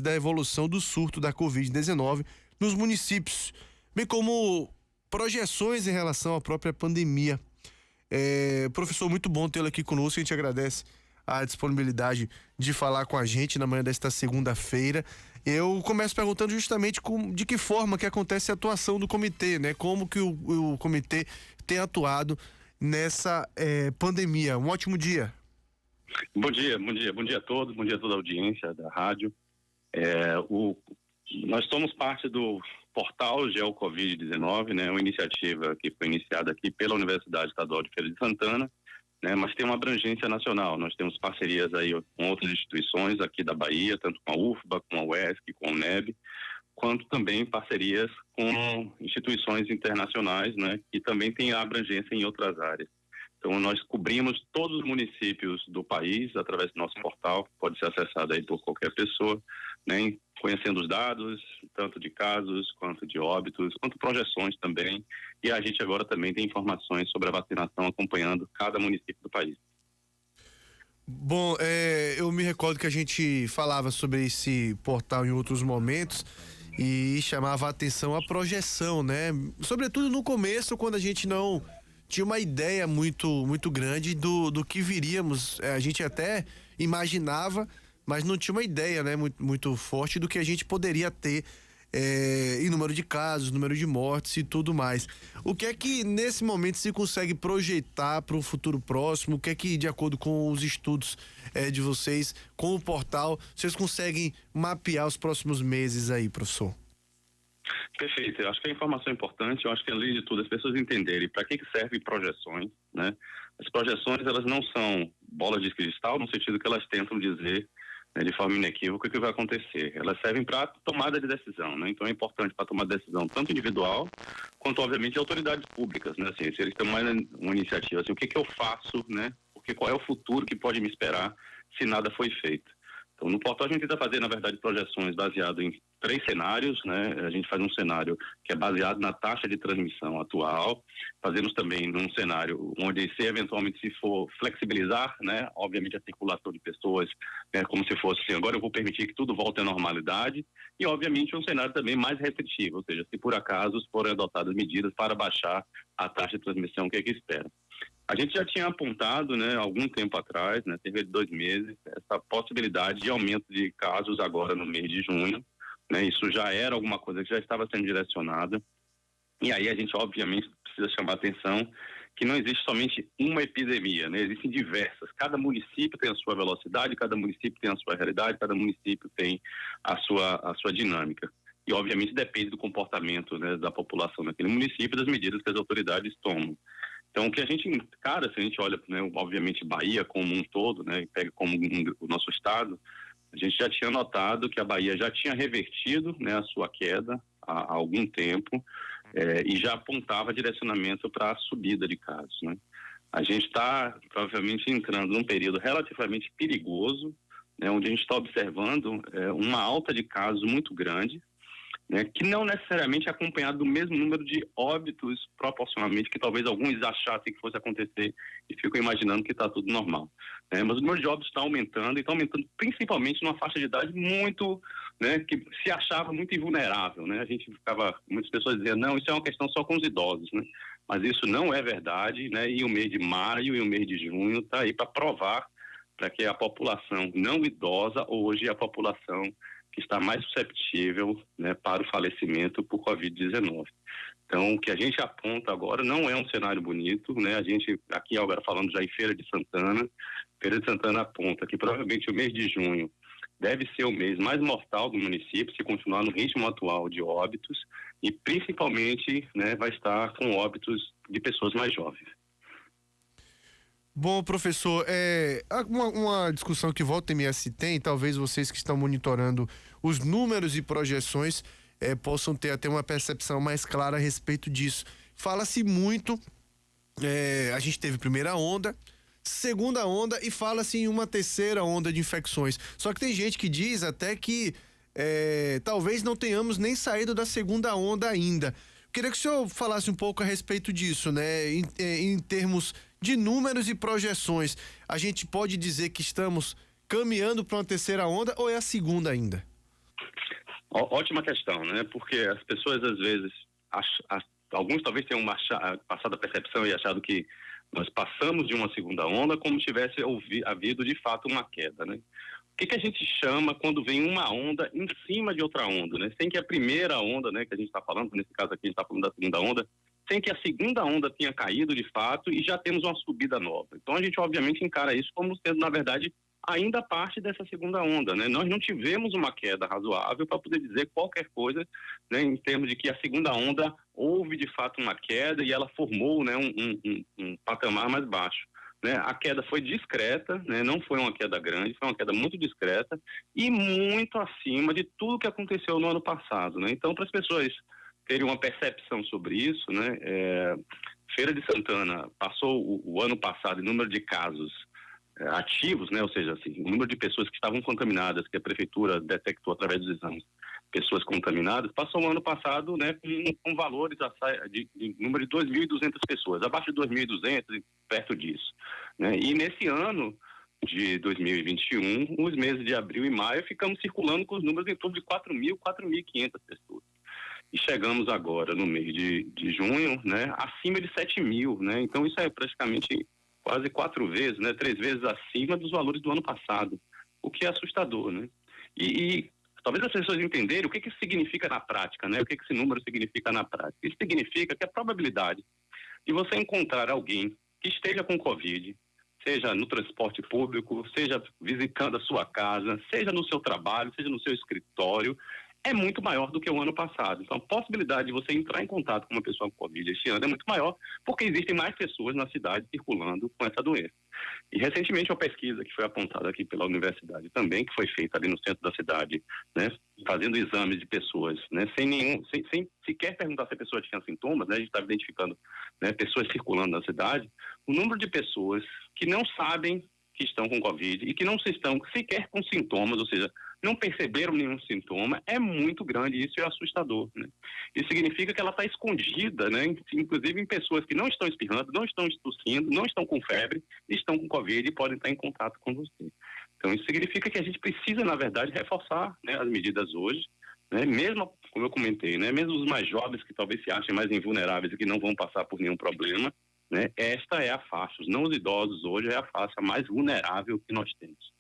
da evolução do surto da Covid-19 nos municípios, bem como projeções em relação à própria pandemia. Professor, muito bom tê-lo aqui conosco, a gente agradece a disponibilidade de falar com a gente na manhã desta segunda-feira. Eu começo perguntando justamente de que forma que acontece a atuação do comitê, né? Como que o comitê tem atuado nessa pandemia. Um ótimo dia. Bom dia a todos, bom dia a toda a audiência da rádio. Nós somos parte do portal Geo Covid-19, né? Uma iniciativa que foi iniciada aqui pela Universidade Estadual de Feira de Santana, né? Mas tem uma abrangência nacional. Nós temos parcerias aí com outras instituições aqui da Bahia, tanto com a UFBA, com a UESC, com a UNEB, quanto também parcerias com instituições internacionais, né? Que também tem abrangência em outras áreas. Então, nós cobrimos todos os municípios do país através do nosso portal, pode ser acessado aí por qualquer pessoa, né? Conhecendo os dados, tanto de casos, quanto de óbitos, quanto projeções também. E a gente agora também tem informações sobre a vacinação acompanhando cada município do país. Bom, eu me recordo que a gente falava sobre esse portal em outros momentos e chamava a atenção a projeção, né? Sobretudo no começo, quando a gente não tinha uma ideia muito grande do que viríamos. A gente até imaginava, mas não tinha uma ideia, né, muito forte do que a gente poderia ter em número de casos, número de mortes e tudo mais. O que é que nesse momento se consegue projetar para o futuro próximo? O que é que, de acordo com os estudos de vocês, com o portal, vocês conseguem mapear os próximos meses aí, professor? Perfeito, eu acho que a informação é importante, eu acho que além de tudo as pessoas entenderem para que servem projeções, né? As projeções, elas não são bolas de cristal no sentido que elas tentam dizer, né, de forma inequívoca o que vai acontecer. Elas servem para tomada de decisão, né? Então é importante para tomar decisão tanto individual quanto, obviamente, de autoridades públicas, né? Assim, se eles têm uma iniciativa, assim, o que eu faço, né? Porque qual é o futuro que pode me esperar se nada foi feito? Então, no portal a gente tenta fazer, na verdade, projeções baseadas em 3 cenários, né? A gente faz um cenário que é baseado na taxa de transmissão atual, fazemos também num cenário onde, se eventualmente se for flexibilizar, né? Obviamente a circulação de pessoas, né? Como se fosse assim, agora eu vou permitir que tudo volte à normalidade, e obviamente um cenário também mais restritivo, ou seja, se por acaso forem adotadas medidas para baixar a taxa de transmissão, que é que espera. A gente já tinha apontado, né, algum tempo atrás, né, cerca de 2 meses, essa possibilidade de aumento de casos agora no mês de junho, né, isso já era alguma coisa que já estava sendo direcionada, e aí a gente obviamente precisa chamar a atenção que não existe somente uma epidemia, né, existem diversas, cada município tem a sua velocidade, cada município tem a sua realidade, cada município tem a sua dinâmica. E obviamente depende do comportamento, né, da população daquele município e das medidas que as autoridades tomam. Então, o que a gente encara, se a gente olha, né, obviamente, Bahia como um todo, né, e pega como o nosso estado, a gente já tinha notado que a Bahia já tinha revertido, né, a sua queda há algum tempo e já apontava direcionamento para a subida de casos, né. A gente está, provavelmente, entrando num período relativamente perigoso, né, onde a gente está observando uma alta de casos muito grande, né, que não necessariamente é acompanhado do mesmo número de óbitos proporcionalmente, que talvez alguns achassem que fosse acontecer e ficam imaginando que está tudo normal. Né? Mas o número de óbitos está aumentando, e está aumentando principalmente numa faixa de idade muito, né, que se achava muito invulnerável. Né? A gente muitas pessoas diziam, não, isso é uma questão só com os idosos, né? Mas isso não é verdade, né? E o mês de maio e o mês de junho está aí para provar para que a população não idosa, hoje a população que está mais susceptível, né, para o falecimento por Covid-19. Então, o que a gente aponta agora não é um cenário bonito, né? A gente, aqui agora falando já em Feira de Santana aponta que provavelmente o mês de junho deve ser o mês mais mortal do município, se continuar no ritmo atual de óbitos, e principalmente, né, vai estar com óbitos de pessoas mais jovens. Bom, professor, uma discussão que volta e meia se tem, talvez vocês que estão monitorando os números e projeções possam ter até uma percepção mais clara a respeito disso. Fala-se muito, a gente teve primeira onda, segunda onda e fala-se em uma terceira onda de infecções. Só que tem gente que diz até que talvez não tenhamos nem saído da segunda onda ainda. Queria que o senhor falasse um pouco a respeito disso, né? Em termos de números e projeções, a gente pode dizer que estamos caminhando para uma terceira onda ou é a segunda ainda? Ótima questão, né? Porque as pessoas às vezes, alguns talvez tenham passado a percepção e achado que nós passamos de uma segunda onda como tivesse havido de fato uma queda, né? O que a gente chama quando vem uma onda em cima de outra onda, né? Sem que a primeira onda, né, que a gente está falando, nesse caso aqui a gente está falando da segunda onda, sem que a segunda onda tenha caído de fato e já temos uma subida nova. Então a gente obviamente encara isso como sendo, na verdade, ainda parte dessa segunda onda, né? Nós não tivemos uma queda razoável para poder dizer qualquer coisa, né, em termos de que a segunda onda houve de fato uma queda e ela formou, né, um patamar mais baixo. Né? A queda foi discreta, né? Não foi uma queda grande, foi uma queda muito discreta e muito acima de tudo que aconteceu no ano passado. Né? Então, para as pessoas terem uma percepção sobre isso, né? Feira de Santana passou o ano passado em número de casos ativos, né? Ou seja, assim, o número de pessoas que estavam contaminadas, que a prefeitura detectou através dos exames, pessoas contaminadas, passou o ano passado, né, com valores de número de 2.200 pessoas, abaixo de 2.200, perto disso. Né? E nesse ano de 2021, os meses de abril e maio, ficamos circulando com os números em torno de 4.000, 4.500 pessoas. E chegamos agora, no mês de junho, né, acima de 7.000. Né? Então, isso é praticamente quase 4 vezes, né, 3 vezes acima dos valores do ano passado, o que é assustador. Né? E talvez as pessoas entenderem o que isso significa na prática, né? O que esse número significa na prática. Isso significa que a probabilidade de você encontrar alguém que esteja com Covid, seja no transporte público, seja visitando a sua casa, seja no seu trabalho, seja no seu escritório, é muito maior do que o ano passado. Então, a possibilidade de você entrar em contato com uma pessoa com Covid este ano é muito maior, porque existem mais pessoas na cidade circulando com essa doença. E, recentemente, uma pesquisa que foi apontada aqui pela universidade também, que foi feita ali no centro da cidade, né, fazendo exames de pessoas, né, sem sequer perguntar se a pessoa tinha sintomas, né, a gente estava identificando, né, pessoas circulando na cidade, o número de pessoas que não sabem que estão com Covid e que não estão sequer com sintomas, ou seja, não perceberam nenhum sintoma, é muito grande, isso é assustador. Né? Isso significa que ela está escondida, né? Inclusive em pessoas que não estão espirrando, não estão tossindo, não estão com febre, estão com Covid e podem estar em contato com você. Então isso significa que a gente precisa, na verdade, reforçar, né, as medidas hoje, né? Mesmo, como eu comentei, né, mesmo os mais jovens que talvez se achem mais invulneráveis e que não vão passar por nenhum problema, né, esta é a faixa, não os idosos hoje é a faixa mais vulnerável que nós temos.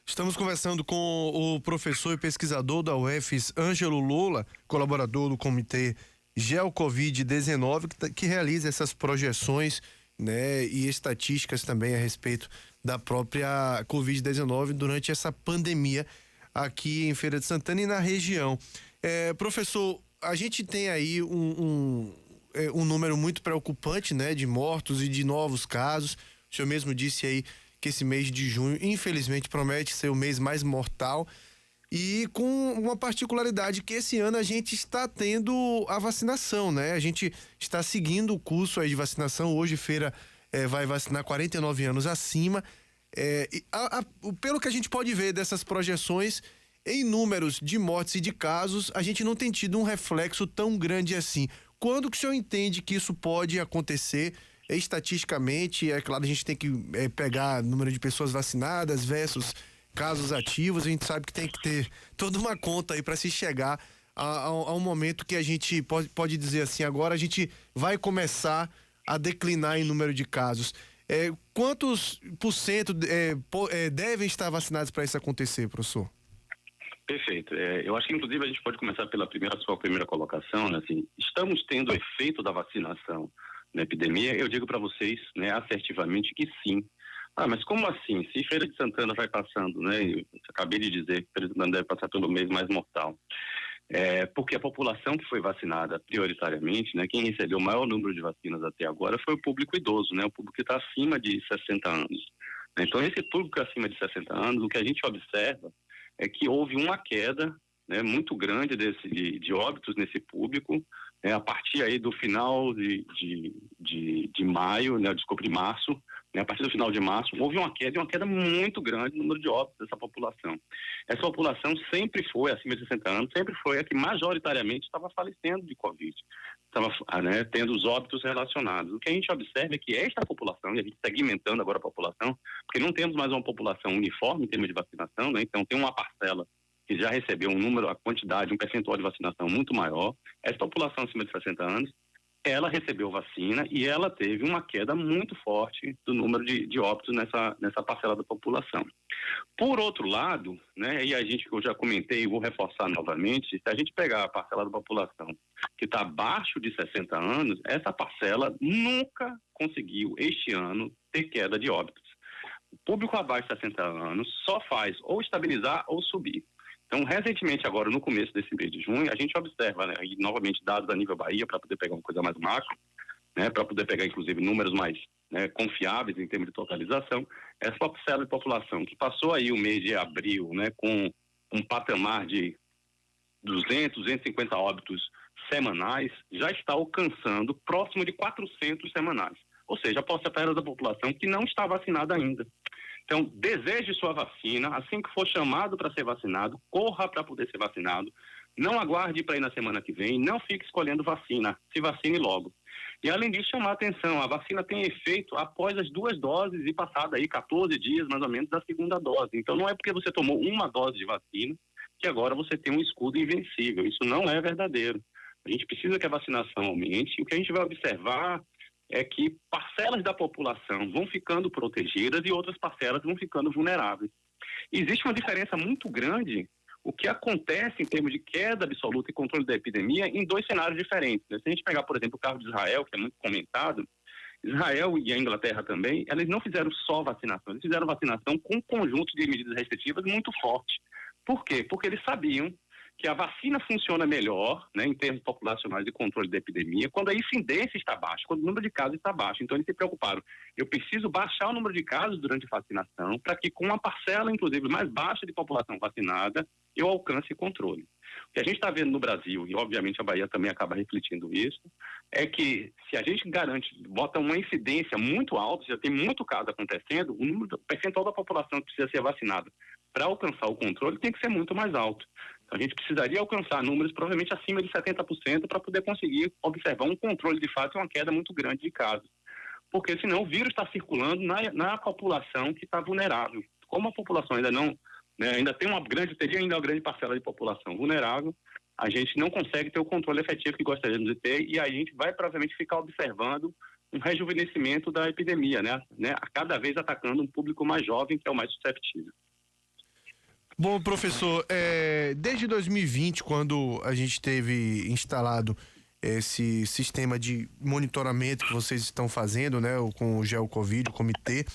Estamos conversando com o professor e pesquisador da UFES, Ângelo Lula, colaborador do Comitê GeoCovid-19, que realiza essas projeções, né, e estatísticas também a respeito da própria Covid-19 durante essa pandemia aqui em Feira de Santana e na região. Professor, a gente tem aí um número muito preocupante, né, de mortos e de novos casos. O senhor mesmo disse aí que esse mês de junho, infelizmente, promete ser o mês mais mortal e com uma particularidade que esse ano a gente está tendo a vacinação, né? A gente está seguindo o curso aí de vacinação. Hoje, Feira vai vacinar 49 anos acima. Pelo que a gente pode ver dessas projeções, em números de mortes e de casos, a gente não tem tido um reflexo tão grande assim. Quando que o senhor entende que isso pode acontecer? Estatisticamente, é claro, a gente tem que pegar número de pessoas vacinadas versus casos ativos. A gente sabe que tem que ter toda uma conta aí para se chegar a um momento que a gente pode dizer assim, agora a gente vai começar a declinar em número de casos. Quantos por cento devem estar vacinados para isso acontecer, professor? Perfeito. Eu acho que, inclusive, a gente pode começar pela sua primeira colocação, né? Assim, estamos tendo efeito da vacinação na epidemia? Eu digo para vocês, né, assertivamente que sim. Mas como assim? Se Feira de Santana vai passando, né? Eu acabei de dizer que Feira de Santana deve passar pelo mês mais mortal. Porque a população que foi vacinada prioritariamente, né, quem recebeu o maior número de vacinas até agora foi o público idoso, né? O público que está acima de 60 anos. Então, esse público acima de 60 anos, o que a gente observa é que houve uma queda, né, muito grande de óbitos nesse público, a partir aí do final de maio, né, desculpa, de março, né, a partir do final de março, houve uma queda muito grande no número de óbitos dessa população. Essa população sempre foi, acima de 60 anos, sempre foi a que majoritariamente estava falecendo de Covid, estava, né, tendo os óbitos relacionados. O que a gente observa é que esta população, e a gente segmentando agora a população, porque não temos mais uma população uniforme em termos de vacinação, né, então tem uma parcela que já recebeu a quantidade, um percentual de vacinação muito maior. Essa população acima de 60 anos, ela recebeu vacina e ela teve uma queda muito forte do número de óbitos nessa parcela da população. Por outro lado, né, e eu já comentei e vou reforçar novamente, se a gente pegar a parcela da população que está abaixo de 60 anos, essa parcela nunca conseguiu, este ano, ter queda de óbitos. O público abaixo de 60 anos só faz ou estabilizar ou subir. Então, recentemente, agora, no começo desse mês de junho, a gente observa, né, e novamente dados a nível Bahia, para poder pegar uma coisa mais macro, né, para poder pegar, inclusive, números mais, né, confiáveis em termos de totalização, essa parcela de população que passou aí o mês de abril, né, com um patamar de 200, 250 óbitos semanais, já está alcançando próximo de 400 semanais. Ou seja, a parcela da população que não está vacinada ainda. Então, deseje sua vacina, assim que for chamado para ser vacinado, corra para poder ser vacinado, não aguarde para ir na semana que vem, não fique escolhendo vacina, se vacine logo. E além disso, chamar a atenção, a vacina tem efeito após as 2 doses e passado aí 14 dias mais ou menos da segunda dose. Então não é porque você tomou uma dose de vacina que agora você tem um escudo invencível, isso não é verdadeiro. A gente precisa que a vacinação aumente e o que a gente vai observar é que parcelas da população vão ficando protegidas e outras parcelas vão ficando vulneráveis. Existe uma diferença muito grande o que acontece em termos de queda absoluta e controle da epidemia em 2 cenários diferentes. Se a gente pegar, por exemplo, o caso de Israel, que é muito comentado, Israel e a Inglaterra também, eles não fizeram só vacinação, eles fizeram vacinação com um conjunto de medidas restritivas muito forte. Por quê? Porque eles sabiam que a vacina funciona melhor, né, em termos populacionais de controle da epidemia, quando a incidência está baixa, quando o número de casos está baixo. Então, eles se preocuparam. Eu preciso baixar o número de casos durante a vacinação para que, com uma parcela, inclusive, mais baixa de população vacinada, eu alcance controle. O que a gente está vendo no Brasil, e obviamente a Bahia também acaba refletindo isso, é que se a gente garante, bota uma incidência muito alta, já tem muito caso acontecendo, o percentual da população que precisa ser vacinada para alcançar o controle tem que ser muito mais alto. Então, a gente precisaria alcançar números provavelmente acima de 70% para poder conseguir observar um controle de fato e uma queda muito grande de casos. Porque senão o vírus está circulando na população que está vulnerável. Como a população ainda não, né, ainda tem uma grande parcela de população vulnerável, a gente não consegue ter o controle efetivo que gostaríamos de ter e a gente vai provavelmente ficar observando um rejuvenescimento da epidemia, né, a cada vez atacando um público mais jovem que é o mais susceptível. Bom, professor, desde 2020, quando a gente teve instalado esse sistema de monitoramento que vocês estão fazendo, né, com o GeoCovid, o comitê,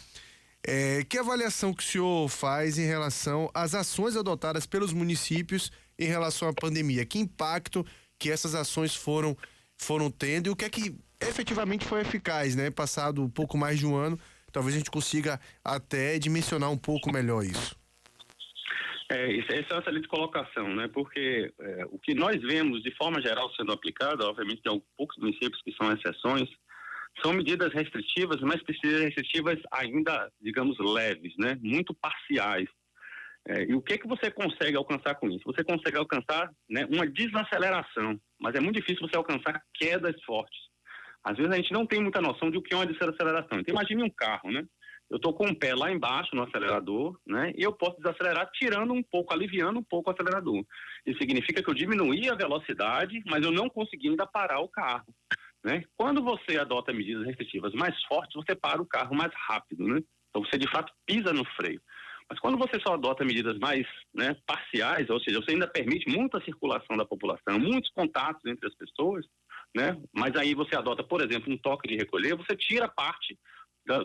que avaliação que o senhor faz em relação às ações adotadas pelos municípios em relação à pandemia? Que impacto que essas ações foram tendo e o que é que efetivamente foi eficaz, né? Passado um pouco mais de um ano, talvez a gente consiga até dimensionar um pouco melhor isso. Essa é uma excelente colocação, né? Porque o que nós vemos de forma geral sendo aplicado, obviamente tem poucos municípios que são exceções, são medidas restritivas, mas restritivas ainda, digamos, leves, né? Muito parciais. E o que você consegue alcançar com isso? Você consegue alcançar, né, uma desaceleração, mas é muito difícil você alcançar quedas fortes. Às vezes a gente não tem muita noção de o que é uma desaceleração. Então imagine um carro, né? Eu estou com o pé lá embaixo no acelerador, né? E eu posso desacelerar tirando um pouco, aliviando um pouco o acelerador. Isso significa que eu diminuí a velocidade, mas eu não consegui ainda parar o carro, né? Quando você adota medidas restritivas mais fortes, você para o carro mais rápido, né? Então você de fato pisa no freio. Mas quando você só adota medidas mais, né, parciais, ou seja, você ainda permite muita circulação da população, muitos contatos entre as pessoas, né? Mas aí você adota, por exemplo, um toque de recolher, você tira parte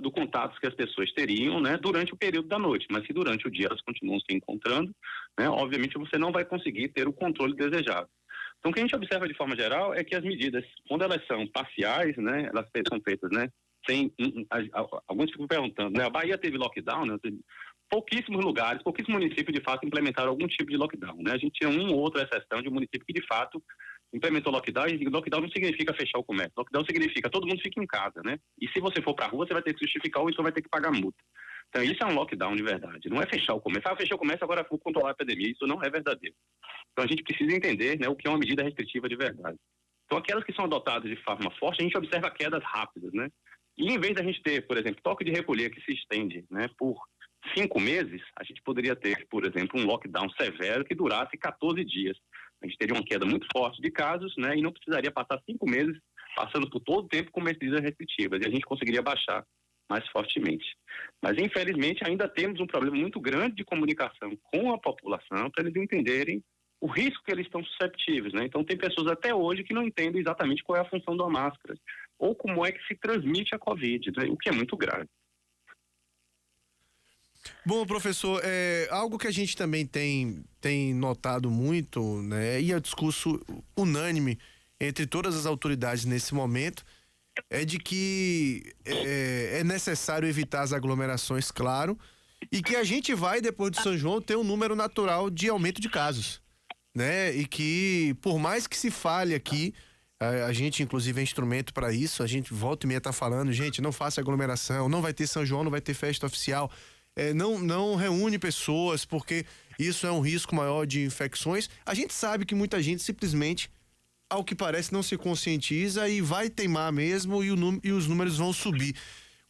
do contato que as pessoas teriam, né, durante o período da noite, mas se durante o dia elas continuam se encontrando, né, obviamente você não vai conseguir ter o controle desejado. Então o que a gente observa de forma geral é que as medidas, quando elas são parciais, né, elas são feitas, né, sem, alguns ficam perguntando, né, a Bahia teve lockdown, né, pouquíssimos lugares, pouquíssimos municípios de fato implementaram algum tipo de lockdown, né, a gente tinha uma ou outra exceção de um município que de fato implementou lockdown, e lockdown não significa fechar o comércio, lockdown significa todo mundo fica em casa, né? E se você for para a rua, você vai ter que justificar ou então vai ter que pagar multa. Então isso é um lockdown de verdade, não é fechar o comércio. Fechar o comércio, agora vou controlar a epidemia, isso não é verdadeiro. Então a gente precisa entender, né, o que é uma medida restritiva de verdade. Então aquelas que são adotadas de forma forte, a gente observa quedas rápidas, né? E em vez da gente ter, por exemplo, toque de recolher que se estende, né, por 5 meses, a gente poderia ter, por exemplo, um lockdown severo que durasse 14 dias. A gente teria uma queda muito forte de casos, né, e não precisaria passar 5 meses passando por todo o tempo com medidas restritivas, e a gente conseguiria baixar mais fortemente. Mas, infelizmente, ainda temos um problema muito grande de comunicação com a população para eles entenderem o risco que eles estão susceptíveis, né? Então, tem pessoas até hoje que não entendem exatamente qual é a função da máscara ou como é que se transmite a Covid, né? O que é muito grave. Bom, professor, algo que a gente também tem notado muito, né, e é um discurso unânime entre todas as autoridades nesse momento, é de que é necessário evitar as aglomerações, claro, e que a gente vai, depois de São João, ter um número natural de aumento de casos, né? E que, por mais que se fale aqui, a gente, inclusive, é instrumento para isso, a gente volta e meia tá falando, gente, não faça aglomeração, não vai ter São João, não vai ter festa oficial, não reúne pessoas, porque isso é um risco maior de infecções. A gente sabe que muita gente simplesmente, ao que parece, não se conscientiza e vai teimar mesmo e os números vão subir.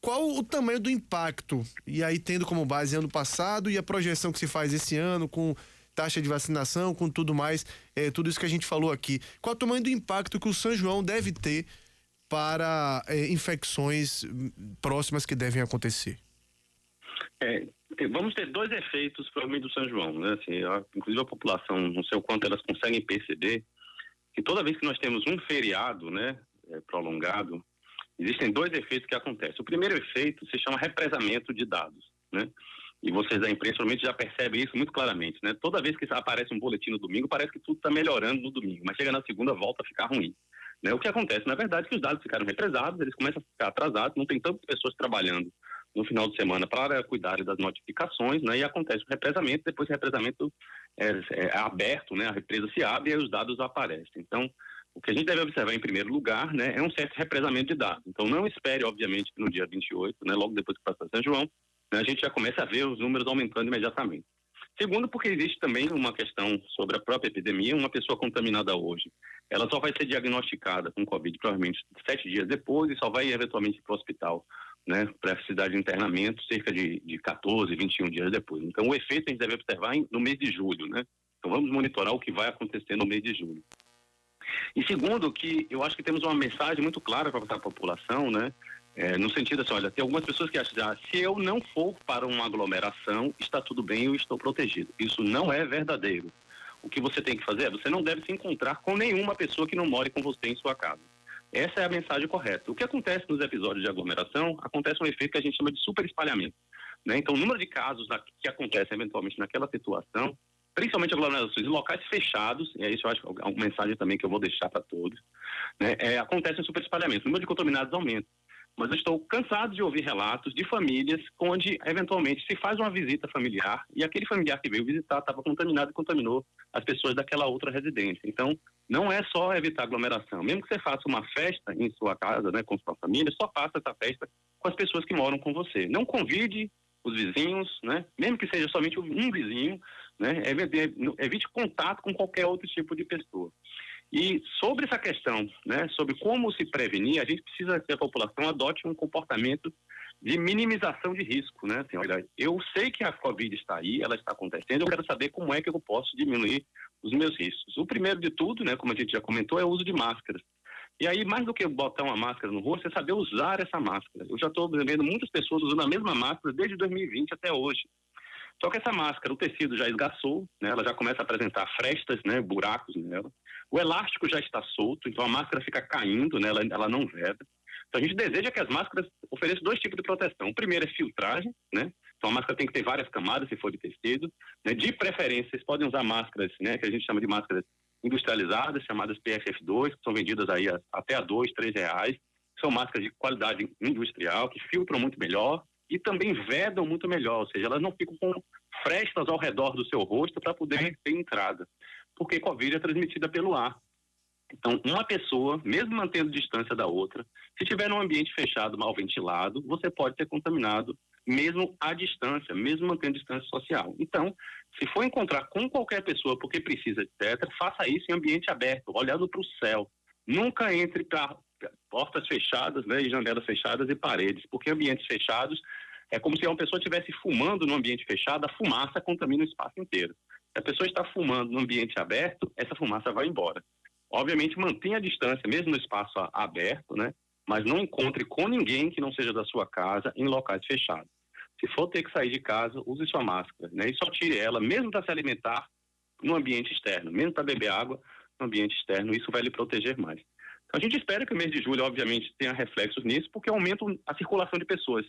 Qual o tamanho do impacto? E aí, tendo como base ano passado e a projeção que se faz esse ano, com taxa de vacinação, com tudo mais, tudo isso que a gente falou aqui. Qual o tamanho do impacto que o São João deve ter para infecções próximas que devem acontecer? Vamos ter 2 efeitos provavelmente do São João, né? Assim, inclusive a população, não sei o quanto elas conseguem perceber que toda vez que nós temos um feriado, né, prolongado, existem 2 efeitos que acontecem. O primeiro efeito se chama represamento de dados, né? E vocês da imprensa provavelmente já percebem isso muito claramente, né? Toda vez que aparece um boletim no domingo, parece que tudo está melhorando no domingo, mas chega na segunda, volta a ficar ruim, né? O que acontece, na verdade, é que os dados ficaram represados, eles começam a ficar atrasados, não tem tantas pessoas trabalhando no final de semana para cuidar das notificações, né? E acontece o represamento, depois o represamento é aberto, né? A represa se abre e aí os dados aparecem. Então, o que a gente deve observar em primeiro lugar, né, é um certo represamento de dados. Então, não espere, obviamente, que no dia 28, né, logo depois que passar São João, né, a gente já começa a ver os números aumentando imediatamente. Segundo, porque existe também uma questão sobre a própria epidemia. Uma pessoa contaminada hoje, ela só vai ser diagnosticada com Covid provavelmente 7 dias depois e só vai eventualmente para o hospital, né, para precisar de internamento cerca de 14, 21 dias depois. Então, o efeito a gente deve observar no mês de julho, né? Então, vamos monitorar o que vai acontecer no mês de julho. E segundo, que eu acho que temos uma mensagem muito clara para a população, né? No sentido assim, olha, tem algumas pessoas que acham que se eu não for para uma aglomeração, está tudo bem, eu estou protegido. Isso não é verdadeiro. O que você tem que fazer você não deve se encontrar com nenhuma pessoa que não more com você em sua casa. Essa é a mensagem correta. O que acontece nos episódios de aglomeração, acontece um efeito que a gente chama de super espalhamento, né? Então, o número de casos que acontecem eventualmente naquela situação, principalmente aglomerações em locais fechados, e isso eu acho que é uma mensagem também que eu vou deixar para todos, né? Acontece um super espalhamento, o número de contaminados aumenta. Mas eu estou cansado de ouvir relatos de famílias onde, eventualmente, se faz uma visita familiar e aquele familiar que veio visitar estava contaminado e contaminou as pessoas daquela outra residência. Então, não é só evitar aglomeração. Mesmo que você faça uma festa em sua casa, né, com sua família, só faça essa festa com as pessoas que moram com você. Não convide os vizinhos, né, mesmo que seja somente um vizinho, né, evite contato com qualquer outro tipo de pessoa. E sobre essa questão, né, sobre como se prevenir, a gente precisa que a população adote um comportamento de minimização de risco, né? Assim, olha, eu sei que a Covid está aí, ela está acontecendo, eu quero saber como é que eu posso diminuir os meus riscos. O primeiro de tudo, né, como a gente já comentou, é o uso de máscaras. E aí, mais do que botar uma máscara no rosto, é saber usar essa máscara. Eu já estou vendo muitas pessoas usando a mesma máscara desde 2020 até hoje. Só que essa máscara, o tecido já esgaçou, né? Ela já começa a apresentar frestas, né? Buracos nela. O elástico já está solto, então a máscara fica caindo, né? Ela não veda. Então a gente deseja que as máscaras ofereçam 2 tipos de proteção. O primeiro é filtragem, né? Então a máscara tem que ter várias camadas, se for de tecido, né? De preferência, vocês podem usar máscaras, né? Que a gente chama de máscaras industrializadas, chamadas PFF2, que são vendidas aí até a R$2, R$3. São máscaras de qualidade industrial, que filtram muito melhor e também vedam muito melhor, ou seja, elas não ficam com frestas ao redor do seu rosto para poder ter entrada, porque Covid é transmitida pelo ar. Então, uma pessoa, mesmo mantendo distância da outra, se estiver num ambiente fechado, mal ventilado, você pode ser contaminado mesmo à distância, mesmo mantendo distância social. Então, se for encontrar com qualquer pessoa porque precisa, etc., faça isso em ambiente aberto, olhando para o céu. Nunca entre para portas fechadas, né, e janelas fechadas e paredes, porque ambientes fechados É como se uma pessoa estivesse fumando no ambiente fechado, a fumaça contamina o espaço inteiro. Se a pessoa está fumando no ambiente aberto, essa fumaça vai embora. Obviamente, mantenha a distância, mesmo no espaço aberto, né? Mas não encontre com ninguém que não seja da sua casa em locais fechados. Se for ter que sair de casa, use sua máscara, né? E só tire ela, mesmo para se alimentar, no ambiente externo, mesmo para beber água no ambiente externo, isso vai lhe proteger mais. Então, a gente espera que o mês de julho, obviamente, tenha reflexos nisso, porque aumenta a circulação de pessoas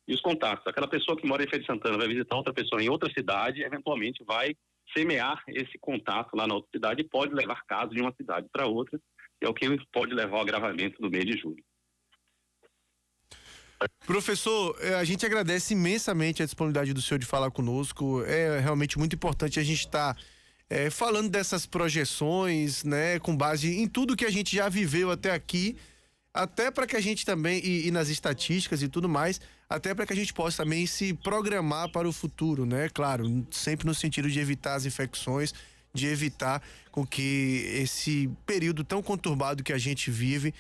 e os contatos. Aquela pessoa que mora em Feira de Santana vai visitar outra pessoa em outra cidade, eventualmente vai semear esse contato lá na outra cidade e pode levar casos de uma cidade para outra, é o que pode levar ao agravamento do mês de julho. Professor, a gente agradece imensamente a disponibilidade do senhor de falar conosco. É realmente muito importante a gente estar falando dessas projeções, né, com base em tudo que a gente já viveu até aqui, até para que a gente também, e nas estatísticas e tudo mais, até para que a gente possa também se programar para o futuro, né? Claro, sempre no sentido de evitar as infecções, de evitar com que esse período tão conturbado que a gente vive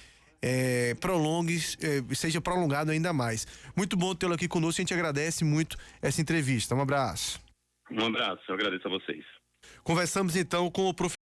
seja prolongado ainda mais. Muito bom tê-lo aqui conosco, a gente agradece muito essa entrevista. Um abraço. Um abraço, eu agradeço a vocês. Conversamos então com o professor